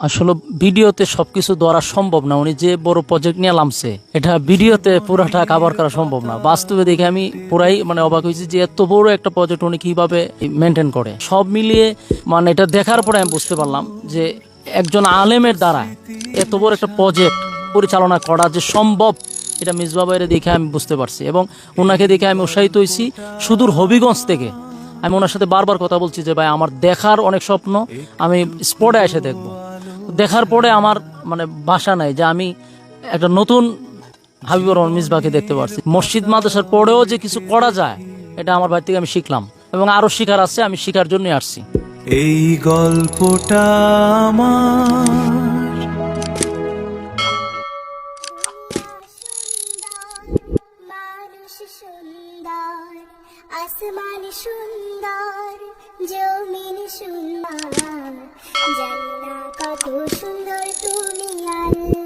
আসলে ভিডিওতে সবকিছু ধরা সম্ভব না। উনি যে বড় প্রজেক্ট নিয়ে নামছে, এটা ভিডিওতে পুরাটা কভার করা সম্ভব না। বাস্তবে দেখে আমি পুরাই অবাক হয়েছি যে এত বড় একটা প্রজেক্ট উনি কিভাবে মেনটেন করে। সব মিলিয়ে এটা দেখার পরে আমি বুঝতে পারলাম যে একজন আলেমের দ্বারা এত বড় একটা প্রজেক্ট পরিচালনা করা যে সম্ভব, এটা মিসবাহ ভাইরে দেখে আমি বুঝতে পারছি। এবং ওনাকে দেখে আমি উৎসাহিত হয়েছি সুদূর হবিগঞ্জ থেকে। আমি ওনার সাথে বারবার কথা বলছি যে ভাই, আমার দেখার অনেক স্বপ্ন, আমি স্পটে এসে দেখব। দেখার পরে আমার ভাষা নাই যে আমি একটা নতুন হাবিবুর রহমান মিসবাহকে দেখতে পারছি। মসজিদ মাদ্রাসার পরেও যে কিছু করা যায়, এটা আমার ভাই থেকে আমি শিখলাম, এবং আরো শিখার আছে, আমি শিখার জন্যই আসছি। এই গল্পটা আমার সুন্দর, আসমান সুন্দর, জমিন সুন্দর, জানি না কত সুন্দর তুমি আল্লাহ।